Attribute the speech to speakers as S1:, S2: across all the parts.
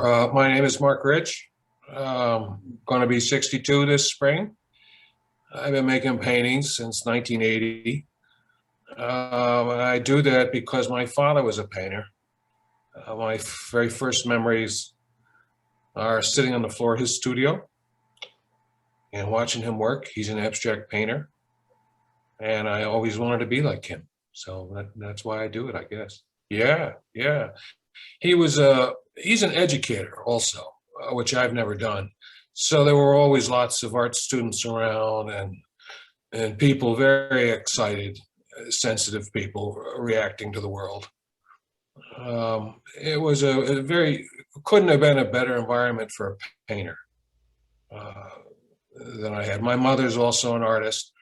S1: My name is Mark Rich. Going to be 62 this spring. I've been making paintings since 1980. And I do that because my father was a painter. My very first memories are sitting on the floor of his studio and watching him work. He's an abstract painter, and I always wanted to be like him. So that's why I do it, I guess. Yeah, yeah. He's an educator also, which I've never done. So there were always lots of art students around and people very excited, sensitive people reacting to the world. It was a very couldn't have been a better environment for a painter uh, than I had. My mother's also an artist.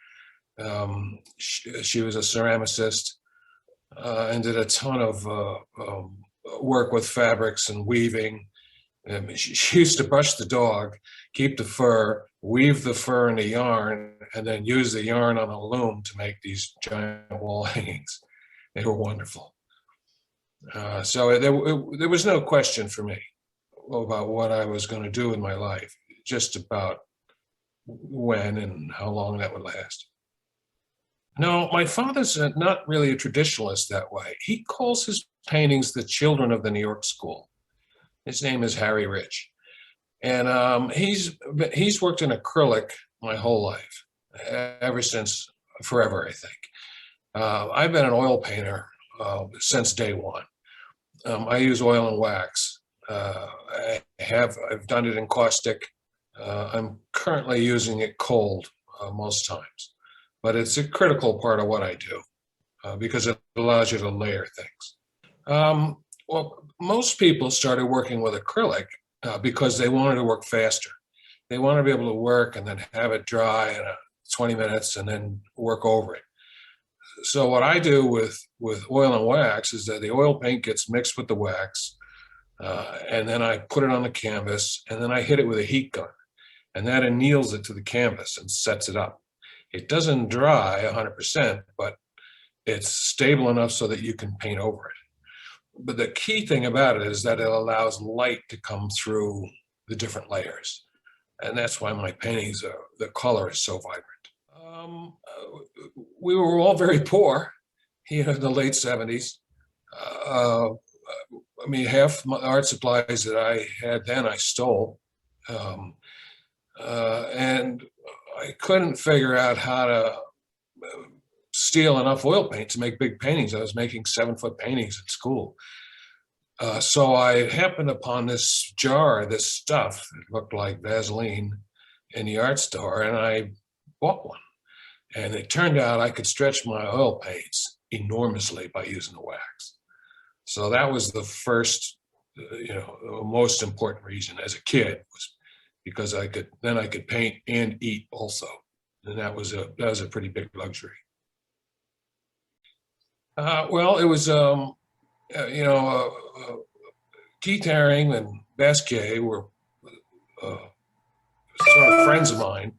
S1: She was a ceramicist and did a ton of work with fabrics and weaving. She used to brush the dog, keep the fur, weave the fur into yarn, and then use the yarn on a loom to make these giant wall hangings. They were wonderful. So there was no question for me about what I was going to do in my life, just about when and how long that would last. No, my father's not really a traditionalist that way. He calls his paintings the children of the New York school. His name is Harry Rich. And he's worked in acrylic my whole life, ever since, forever, I think. I've been an oil painter since day one. I use oil and wax. I've done it in caustic. I'm currently using it cold most times, but it's a critical part of what I do because it allows you to layer things. Well, most people started working with acrylic because they wanted to work faster. They want to be able to work and then have it dry in 20 minutes and then work over it. So what I do with oil and wax is that the oil paint gets mixed with the wax, and then I put it on the canvas, and then I hit it with a heat gun, and that anneals it to the canvas and sets it up. It doesn't dry 100%, but it's stable enough so that you can paint over it. But the key thing about it is that it allows light to come through the different layers. And that's why my paintings, the color is so vibrant. We were all very poor, in the late 70s. I mean, half my art supplies that I had then I stole. And I couldn't figure out how to steal enough oil paint to make big paintings. I was making 7-foot paintings at school. So I happened upon this jar, this stuff that looked like Vaseline in the art store, and I bought one. And it turned out I could stretch my oil paints enormously by using the wax. So that was the first, most important reason as a kid, was because I could paint and eat also. And that was a pretty big luxury. Well, it was, Keith Haring and Basquiat were sort of friends of mine.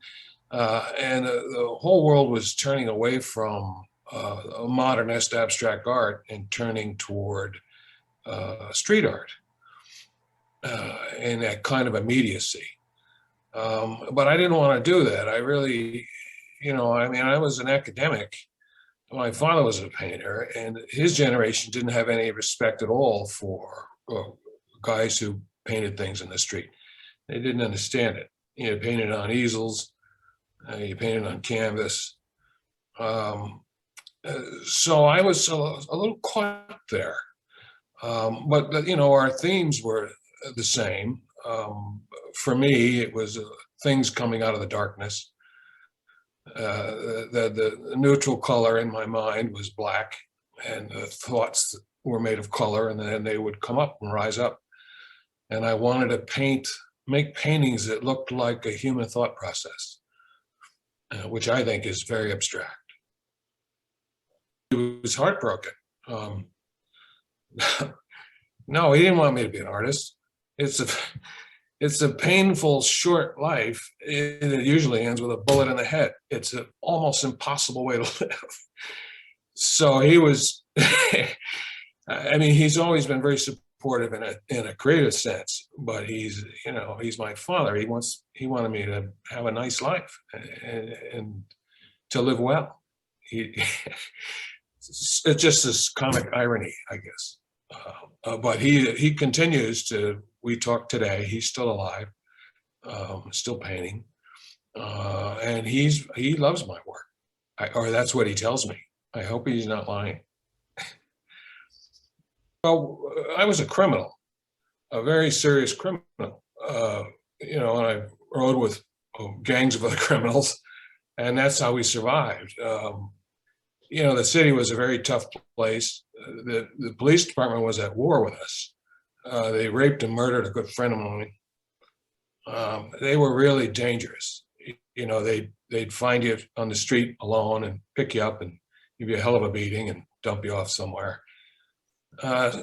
S1: And the whole world was turning away from modernist abstract art and turning toward street art and that kind of immediacy. But I didn't want to do that. I really, I was an academic. My father was a painter, and his generation didn't have any respect at all for guys who painted things in the street. They didn't understand it. You painted on easels, you painted on canvas. So I was a little caught there. But our themes were the same. For me, it was things coming out of the darkness. The neutral color in my mind was black, and the thoughts were made of color, and then they would come up and rise up. And I wanted to make paintings that looked like a human thought process, which I think is very abstract. He was heartbroken. No, he didn't want me to be an artist. It's a painful, short life. It usually ends with a bullet in the head. It's an almost impossible way to live. So he was, he's always been very supportive supportive in a creative sense, but he's my father. He wanted me to have a nice life and to live well. He, it's just this comic irony, I guess. But he continues to. We talk today. He's still alive, still painting, and he loves my work, or that's what he tells me. I hope he's not lying. Well, I was a criminal, a very serious criminal, and I rode with gangs of other criminals, and that's how we survived. The city was a very tough place. The police department was at war with us. They raped and murdered a good friend of mine. They were really dangerous. They'd find you on the street alone and pick you up and give you a hell of a beating and dump you off somewhere.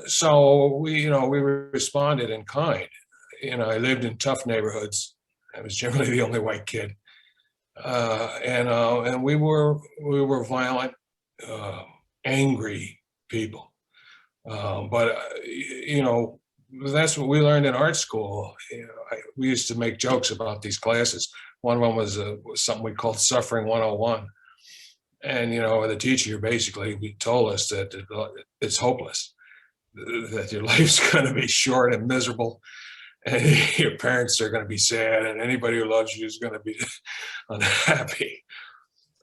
S1: So we responded in kind. I lived in tough neighborhoods. I was generally the only white kid, and we were violent, angry people. But that's what we learned in art school. We used to make jokes about these classes. One of them was something we called Suffering 101. And, the teacher basically told us that it's hopeless, that your life's going to be short and miserable, and your parents are going to be sad, and anybody who loves you is going to be unhappy.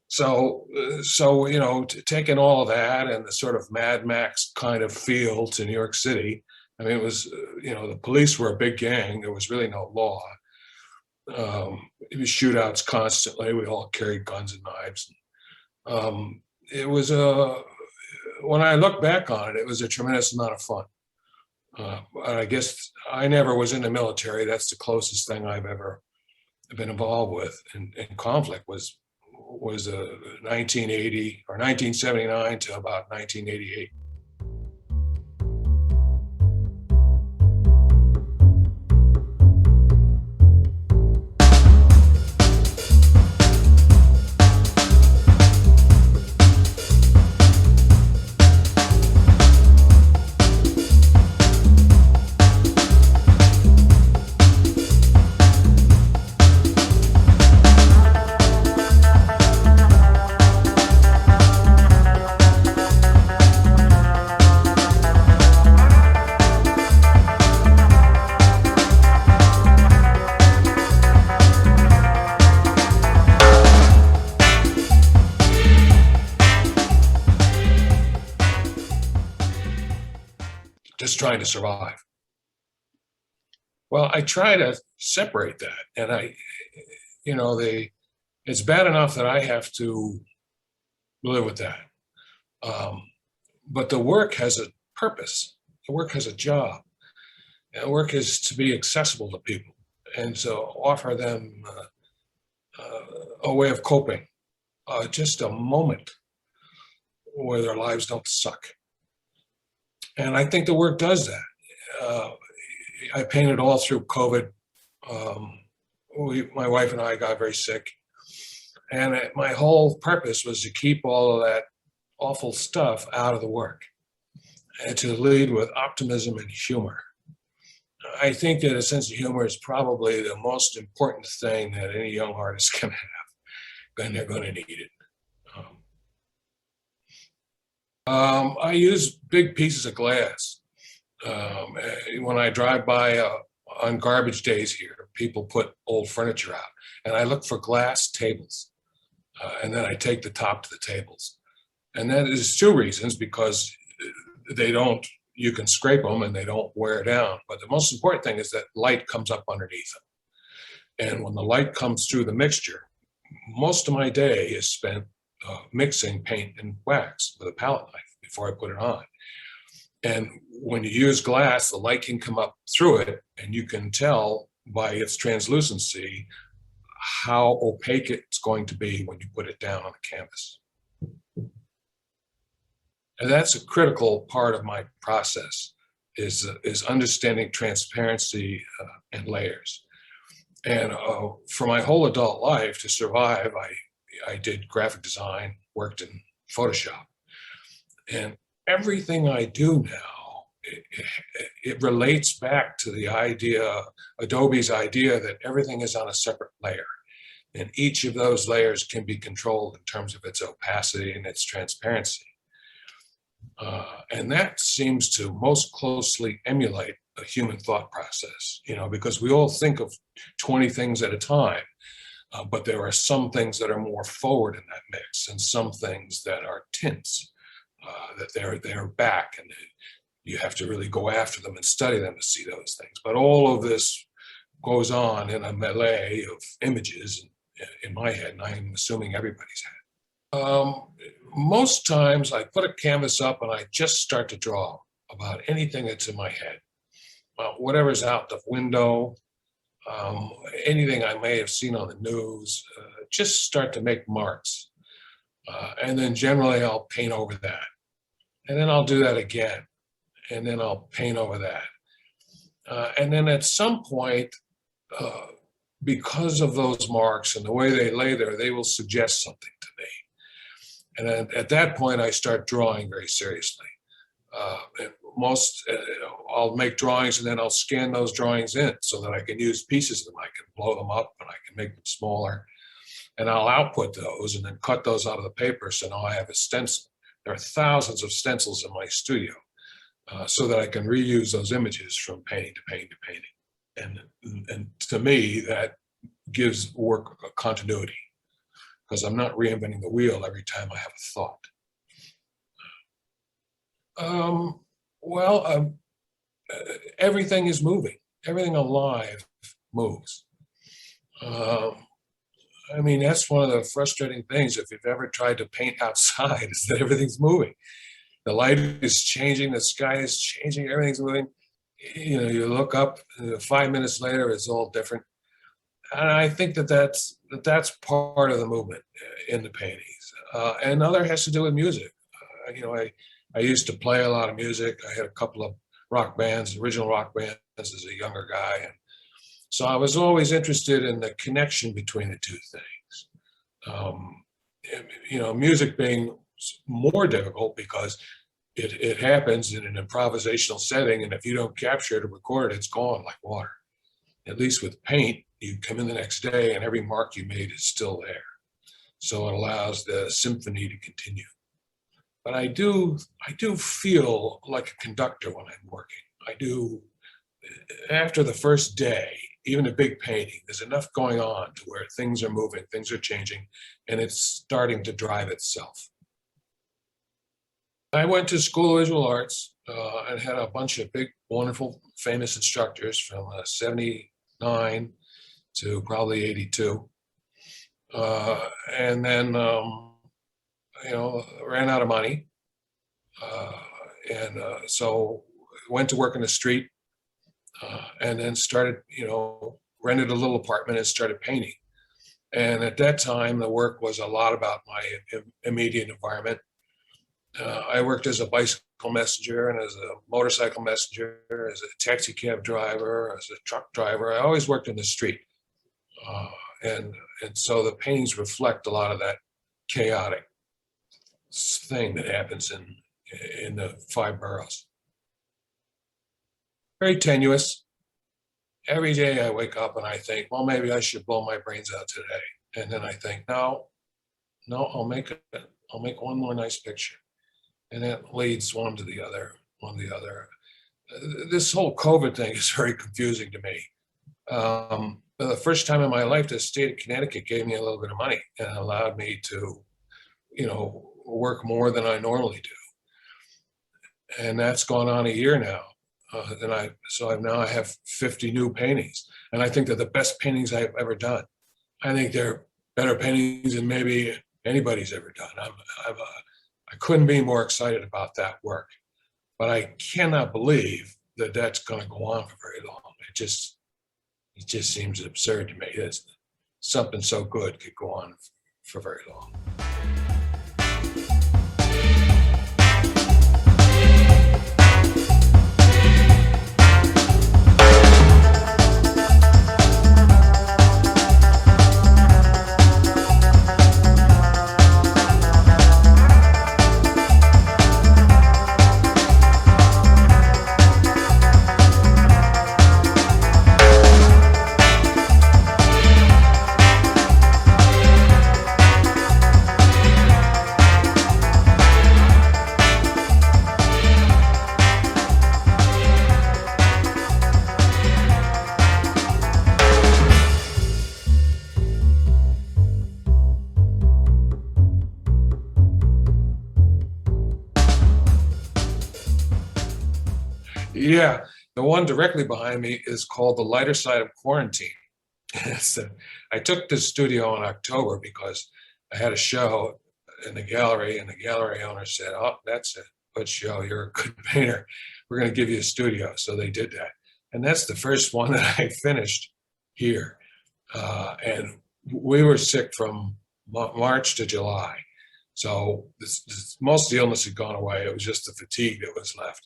S1: So taking all of that and the sort of Mad Max kind of feel to New York City, I mean, it was, the police were a big gang. There was really no law. It was shootouts constantly. We all carried guns and knives. It was when I look back on it, it was a tremendous amount of fun. I guess I never was in the military. That's the closest thing I've ever been involved with in conflict was 1980 or 1979 to about 1988. Just trying to survive. Well, I try to separate that, and it's bad enough that I have to live with that. But the work has a purpose. The work has a job. And the work is to be accessible to people and to offer them a way of coping, just a moment where their lives don't suck. And I think the work does that. I painted all through COVID. My wife and I got very sick. And my whole purpose was to keep all of that awful stuff out of the work and to lead with optimism and humor. I think that a sense of humor is probably the most important thing that any young artist can have, and they're going to need it. I use big pieces of glass. When I drive by on garbage days here, people put old furniture out, and I look for glass tables, and then I take the top to the tables. And that is two reasons, because you can scrape them and they don't wear down. But the most important thing is that light comes up underneath them. And when the light comes through the mixture, most of my day is spent mixing paint and wax with a palette knife before I put it on. And when you use glass, the light can come up through it, and you can tell by its translucency how opaque it's going to be when you put it down on a canvas. And that's a critical part of my process, is understanding transparency and layers. And for my whole adult life, to survive, I did graphic design, worked in Photoshop. And everything I do now it relates back to the idea, Adobe's idea that everything is on a separate layer. And each of those layers can be controlled in terms of its opacity and its transparency. And that seems to most closely emulate a human thought process, because we all think of 20 things at a time, but there are some things that are more forward in that mix and some things that are tints, that they're back, and you have to really go after them and study them to see those things. But all of this goes on in a melee of images in my head, and I'm assuming everybody's head. Most times I put a canvas up and I just start to draw about anything that's in my head. Whatever's out the window, anything I may have seen on the news, just start to make marks. And then generally I'll paint over that. And then I'll do that again. And then I'll paint over that. And then at some point, because of those marks and the way they lay there, they will suggest something to me. And at that point, I start drawing very seriously. I'll make drawings and then I'll scan those drawings in so that I can use pieces of them. I can blow them up and I can make them smaller. And I'll output those and then cut those out of the paper. So now I have a stencil. There are thousands of stencils in my studio, so that I can reuse those images from painting to painting to painting. And to me, that gives work a continuity, because I'm not reinventing the wheel every time I have a thought. Everything is moving. Everything alive moves. That's one of the frustrating things, if you've ever tried to paint outside, is that everything's moving. The light is changing, the sky is changing, everything's moving. You look up, 5 minutes later, it's all different. And I think that's part of the movement in the paintings. And other has to do with music. I used to play a lot of music. I had a couple of rock bands, original rock bands, as a younger guy. And so I was always interested in the connection between the two things. Music being more difficult because it happens in an improvisational setting, and if you don't capture it or record it, it's gone like water. At least with paint, you come in the next day and every mark you made is still there. So it allows the symphony to continue. But I do feel like a conductor when I'm working. I do. After the first day, even a big painting, there's enough going on to where things are moving, things are changing, and it's starting to drive itself. I went to School of Visual Arts and had a bunch of big, wonderful, famous instructors from 79 to probably 82. And then, ran out of money. So went to work in the street and then started, rented a little apartment and started painting. And at that time, the work was a lot about my immediate environment. I worked as a bicycle messenger and as a motorcycle messenger, as a taxi cab driver, as a truck driver. I always worked in the street. And so the paintings reflect a lot of that chaotic thing that happens in the 5 boroughs. Very tenuous. Every day I wake up and I think, well, maybe I should blow my brains out today. And then I think, no, I'll make one more nice picture. And that leads one to the other. This whole COVID thing is very confusing to me. The first time in my life, the state of Connecticut gave me a little bit of money and allowed me to, work more than I normally do. And that's gone on a year now. I have 50 new paintings. And I think they're the best paintings I've ever done. I think they're better paintings than maybe anybody's ever done. I couldn't be more excited about that work, but I cannot believe that that's going to go on for very long. It just seems absurd to me that something so good could go on for very long. Yeah, the one directly behind me is called The Lighter Side of Quarantine. So I took this studio in October because I had a show in the gallery, and the gallery owner said, "Oh, that's a good show. You're a good painter. We're going to give you a studio." So they did that, and that's the first one that I finished here. And we were sick from March to July, so most of the illness had gone away. It was just the fatigue that was left.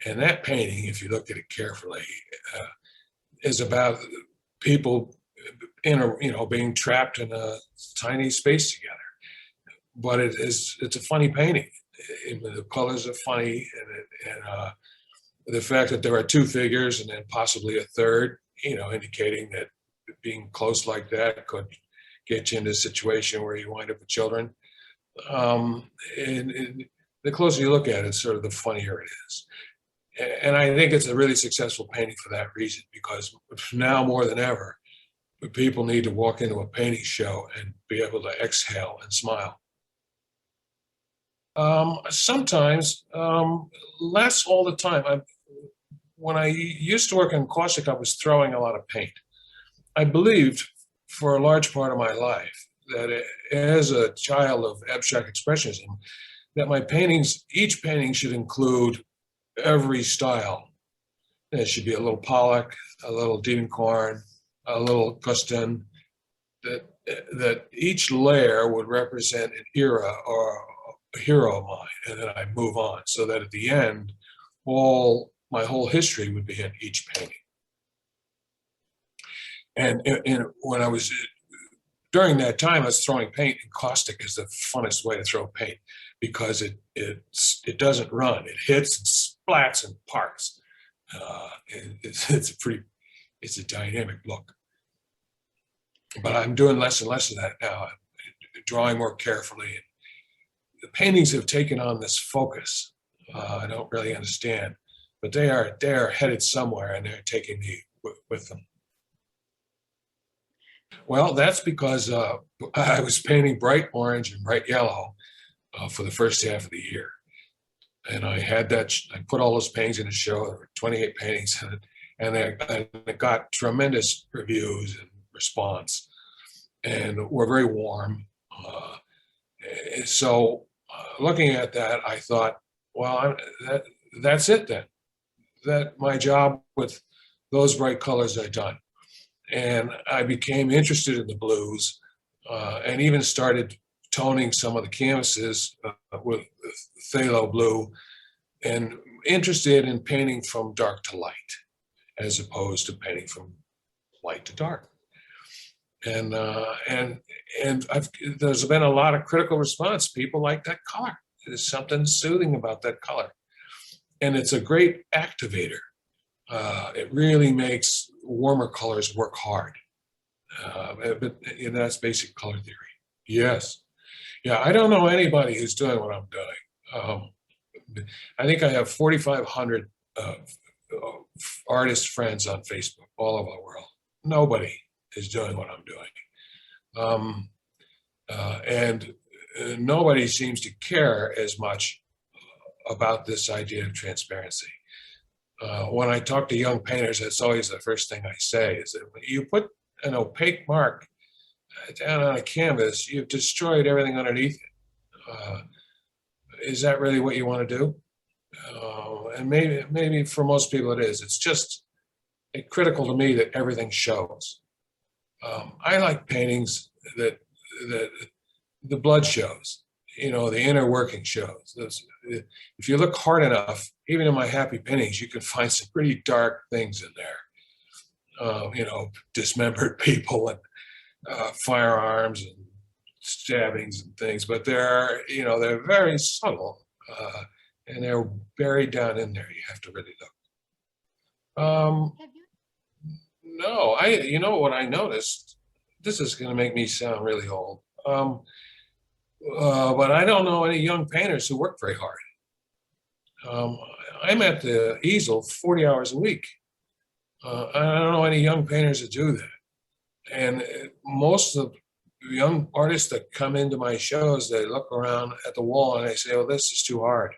S1: And that painting, if you look at it carefully, uh, is about people in a being trapped in a tiny space together. But it's a funny painting. The colors are funny, and the fact that there are two figures and then possibly a third, indicating that being close like that could get you into a situation where you wind up with children. And the closer you look at it, sort of the funnier it is. And I think it's a really successful painting for that reason, because now more than ever, people need to walk into a painting show and be able to exhale and smile. Sometimes, less all the time. When I used to work in caustic, I was throwing a lot of paint. I believed for a large part of my life that as a child of abstract expressionism, that my paintings, each painting should include every style. There should be a little Pollock, a little Diedenkorn, a little Costin, that each layer would represent an era or a hero of mine, and then I move on, so that at the end, my whole history would be in each painting. And when I was during that time, I was throwing paint, and caustic is the funnest way to throw paint because it doesn't run; it hits and splats and parts. It's a dynamic look. But I'm doing less and less of that now. I'm drawing more carefully. The paintings have taken on this focus. I don't really understand, but they are headed somewhere, and they're taking me with them. Well, that's because I was painting bright orange and bright yellow for the first half of the year. And I had that, I put all those paintings in a show. There were 28 paintings in it, and they got tremendous reviews and response, and were very warm. So looking at that, I thought, well, that's it then. That my job with those bright colors are done. And I became interested in the blues, and even started toning some of the canvases with phthalo blue, and interested in painting from dark to light, as opposed to painting from light to dark. And there's been a lot of critical response. People like that color. There's something soothing about that color, and it's a great activator. It really makes warmer colors work hard. But that's basic color theory. Yes. Yeah, I don't know anybody who's doing what I'm doing. I think I have 4,500 artist friends on Facebook all over the world. Nobody is doing what I'm doing. And nobody seems to care as much about this idea of transparency. When I talk to young painters, that's always the first thing I say, is that when you put an opaque mark down on a canvas, you've destroyed everything underneath it. Is that really what you want to do? And maybe for most people it is. It's just critical to me that everything shows. I like paintings that the blood shows, the inner working shows. If you look hard enough, even in my happy paintings, you can find some pretty dark things in there. Dismembered people and firearms and stabbings and things, but they're very subtle, and they're buried down in there. You have to really look. No, what I noticed. This is going to make me sound really old, but I don't know any young painters who work very hard. I'm at the easel 40 hours a week. I don't know any young painters that do that. And most of the young artists that come into my shows, they look around at the wall and they say, "Oh, this is too hard."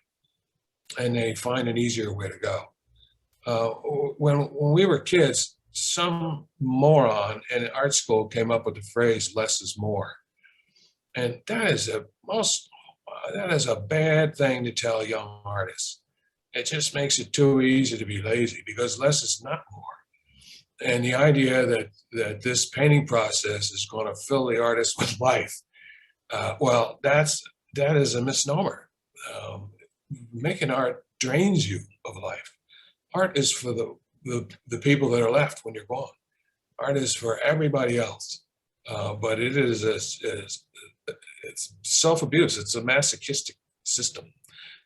S1: And they find an easier way to go. Uh, when we were kids, some moron in art school came up with the phrase "less is more," and that is a bad thing to tell young artists. It just makes it too easy to be lazy because less is not more. And the idea that this painting process is going to fill the artist with life, well, that is a misnomer. Um, Making art drains you of life. Art is for the people that are left when you're gone. Art is for everybody else, but it's self-abuse. It's a masochistic system.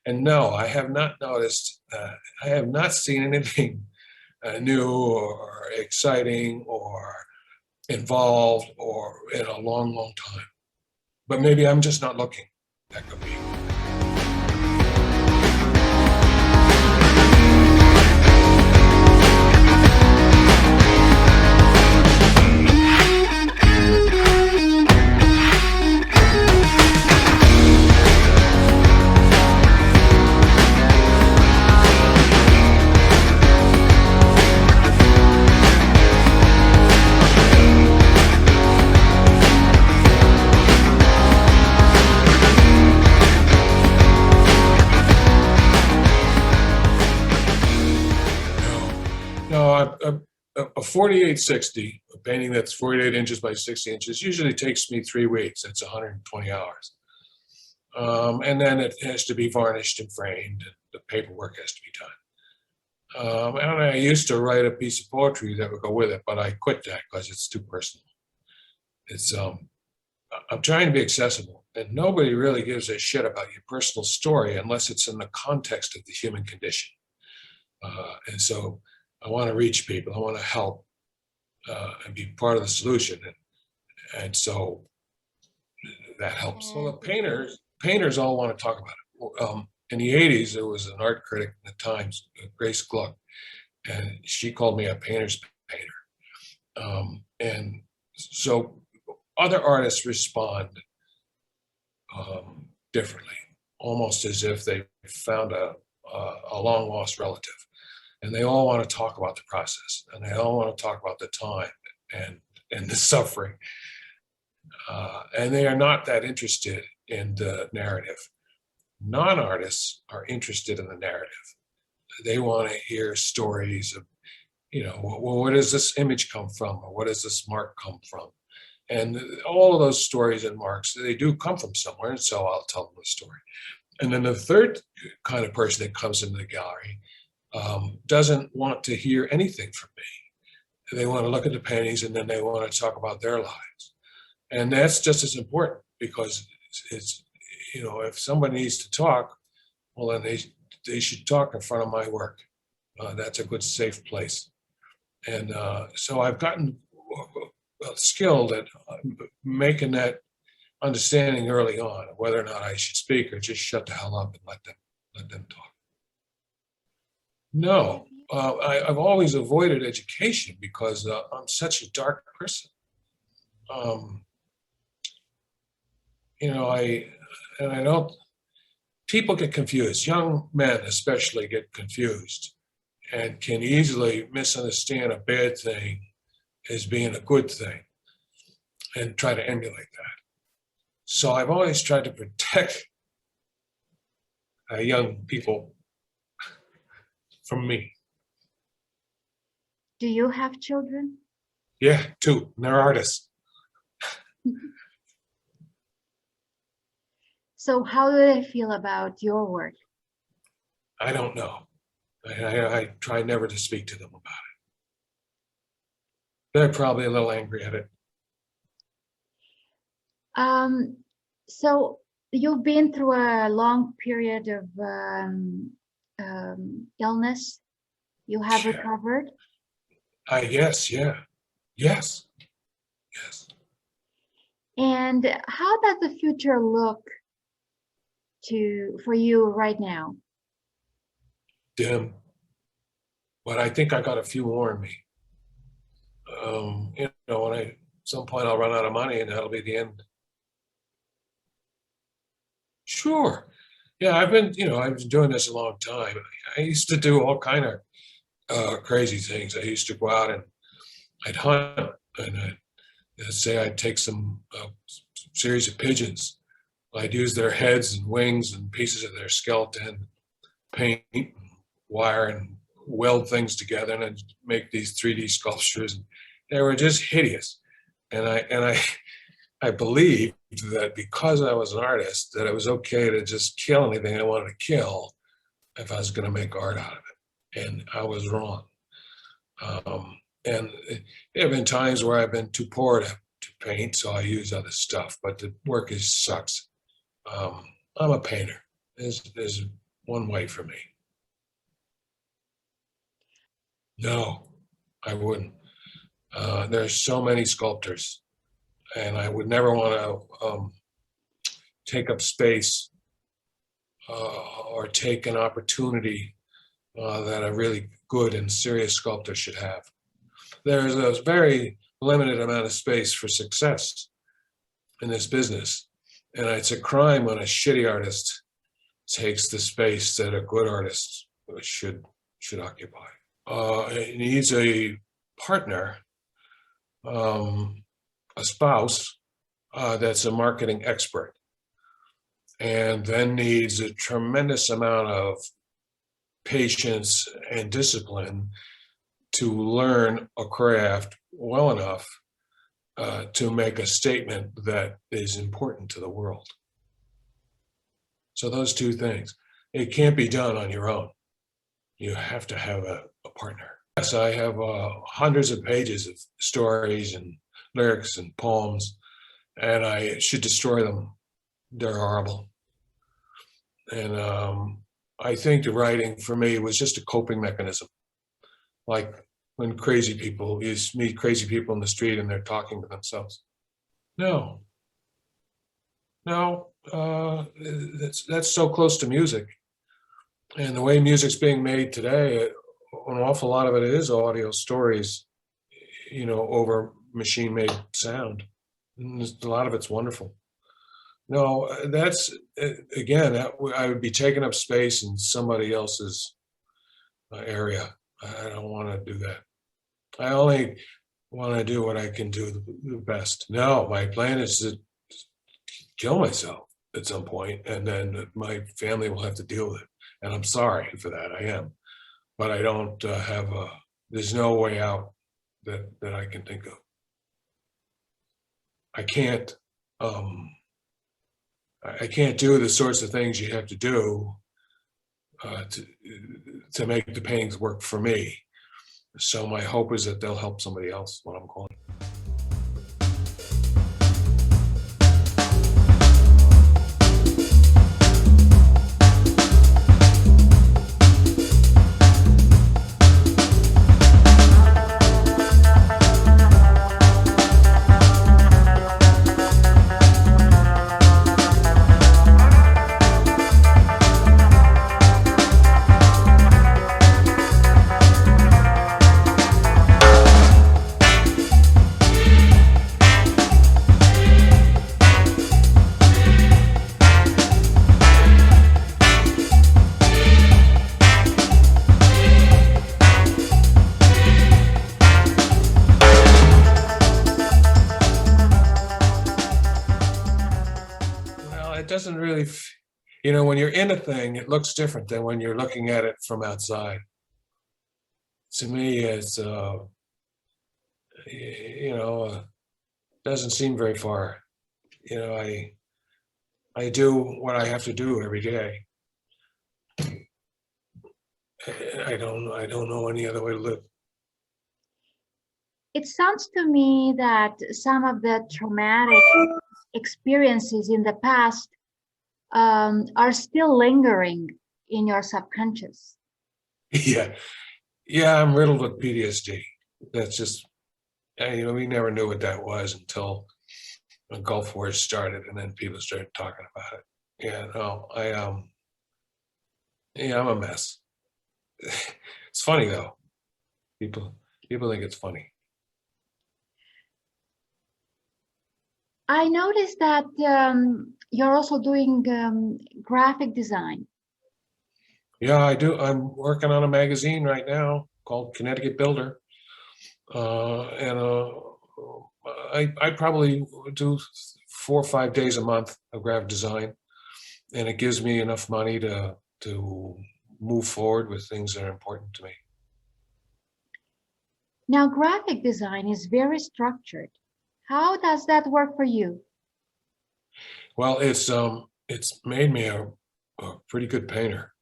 S1: And no, I have not noticed. I have not seen anything new or exciting or involved or in a long, long time. But maybe I'm just not looking. That could be. No, a 4860, a painting that's 48 inches by 60 inches, usually takes me 3 weeks. That's 120 hours. And then it has to be varnished and framed, and the paperwork has to be done. And I used to write a piece of poetry that would go with it, but I quit that because it's too personal. It's I'm trying to be accessible, and nobody really gives a shit about your personal story unless it's in the context of the human condition. And so I want to reach people. I want to help and be part of the solution. And so that helps. Well, the painters all want to talk about it. In the 80s, there was an art critic in the Times, Grace Gluck, and she called me a painter's painter. And so other artists respond differently, almost as if they found a long lost relative. And they all want to talk about the process, and they all want to talk about the time and the suffering. And they are not that interested in the narrative. Non-artists are interested in the narrative. They want to hear stories of, well, where does this image come from? Or what does this mark come from? And all of those stories and marks, they do come from somewhere. And so I'll tell them the story. And then the third kind of person that comes into the gallery doesn't want to hear anything from me. They want to look at the paintings and then they want to talk about their lives. And that's just as important because it's if somebody needs to talk, well, then they should talk in front of my work. That's a good, safe place. And so I've gotten skilled at making that understanding early on, whether or not I should speak or just shut the hell up and let them talk. No, I've always avoided education because I'm such a dark person. I don't, people get confused. Young men especially get confused and can easily misunderstand a bad thing as being a good thing and try to emulate that. So I've always tried to protect young people from me.
S2: Do you have children?
S1: Yeah, two, and they're artists.
S2: So how do they feel about your work?
S1: I don't know. I try never to speak to them about it. They're probably a little angry at it.
S2: So you've been through a long period of illness. You have recovered?
S1: Yes, yeah. Yes.
S2: And how does the future look for you right now?
S1: Dim. But I think I got a few more in me. At some point I'll run out of money and that'll be the end. Sure. Yeah, I've been doing this a long time. I used to do all kind of crazy things. I used to go out and I'd hunt, and I'd take some series of pigeons. I'd use their heads and wings and pieces of their skeleton, paint, and wire, and weld things together, and I'd make these 3D sculptures. They were just hideous, and I believed that because I was an artist, that it was okay to just kill anything I wanted to kill if I was going to make art out of it, and I was wrong. And there have been times where I've been too poor to paint, so I use other stuff, but the work sucks. I'm a painter. There's one way for me. No, I wouldn't. There's so many sculptors, and I would never want to take up space or take an opportunity that a really good and serious sculptor should have. There's a very limited amount of space for success in this business, and it's a crime when a shitty artist takes the space that a good artist should occupy. It needs a partner, a spouse that's a marketing expert, and then needs a tremendous amount of patience and discipline to learn a craft well enough to make a statement that is important to the world. So those two things, it can't be done on your own. You have to have a partner. Yes, I have hundreds of pages of stories and lyrics and poems, and I should destroy them. They're horrible. And I think the writing for me was just a coping mechanism. Like when you meet crazy people in the street and they're talking to themselves. No, that's so close to music. And the way music's being made today, an awful lot of it is audio stories, over machine-made sound. And a lot of it's wonderful. No, that's, again, I would be taking up space in somebody else's area. I don't want to do that. I only want to do what I can do the best. No, my plan is to kill myself at some point, and then my family will have to deal with it. And I'm sorry for that, I am. But I don't there's no way out that I can think of. I can't do the sorts of things you have to do to make the paintings work for me. So my hope is that they'll help somebody else when I'm gone. It doesn't really, when you're in a thing, it looks different than when you're looking at it from outside. To me, it's, doesn't seem very far. I do what I have to do every day. I don't know any other way to live.
S2: It sounds to me that some of the traumatic experiences in the past are still lingering in your subconscious.
S1: Yeah, I'm riddled with PTSD. That's just, we never knew what that was until the Gulf War started, and then people started talking about it. Yeah, no, I'm a mess. It's funny though. People think it's funny.
S2: I noticed that you're also doing graphic design.
S1: Yeah, I do. I'm working on a magazine right now called Connecticut Builder. And I probably do 4 or 5 days a month of graphic design, and it gives me enough money to move forward with things that are important to me.
S2: Now, graphic design is very structured. How does that work for you?
S1: Well, it's made me a pretty good painter.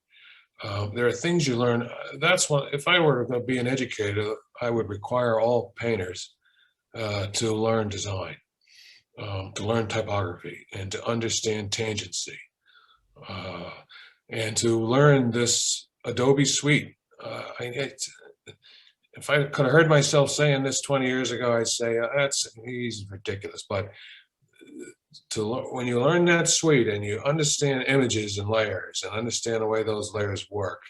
S1: There are things you learn. That's what, if I were going to be an educator, I would require all painters to learn design, to learn typography, and to understand tangency, and to learn this Adobe suite. If I could have heard myself saying this 20 years ago, I'd say, he's ridiculous. But when you learn that suite and you understand images and layers and understand the way those layers work,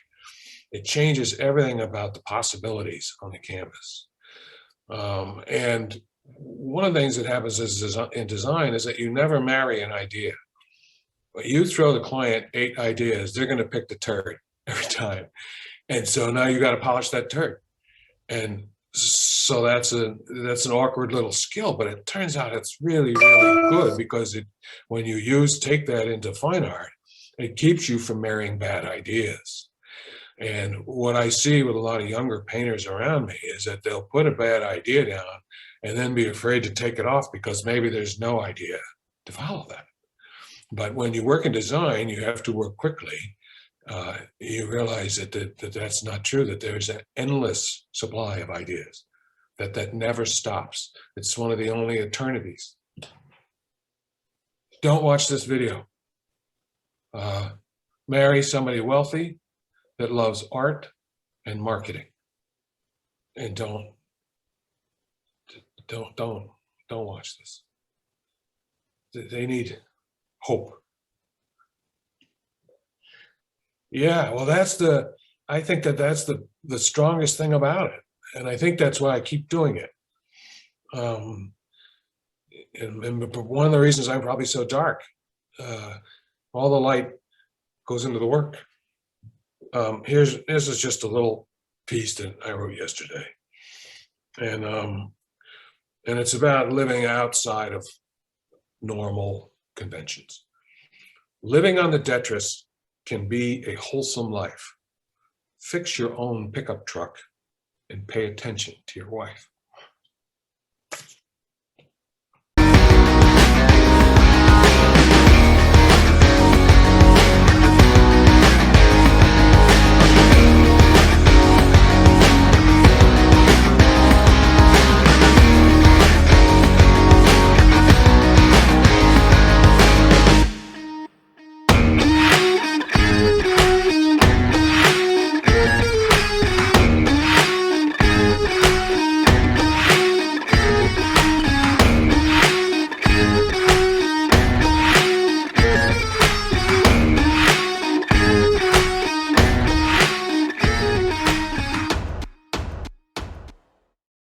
S1: it changes everything about the possibilities on the canvas. And one of the things that happens in design is that you never marry an idea. But you throw the client 8 ideas, they're going to pick the turd every time. And so now you got to polish that turd. And so that's an awkward little skill, but it turns out it's really, really good, because when you take that into fine art, it keeps you from marrying bad ideas. And what I see with a lot of younger painters around me is that they'll put a bad idea down and then be afraid to take it off because maybe there's no idea to follow that. But when you work in design, you have to work quickly. You realize that that's not true, that there's an endless supply of ideas, that never stops. It's one of the only eternities. Don't watch this video. Marry somebody wealthy that loves art and marketing. And don't watch this. They need hope. Yeah, well, I think that's the strongest thing about it. And I think that's why I keep doing it. And one of the reasons I'm probably so dark, all the light goes into the work. This is just a little piece that I wrote yesterday. And it's about living outside of normal conventions. Living on the detritus can be a wholesome life. Fix your own pickup truck and pay attention to your wife.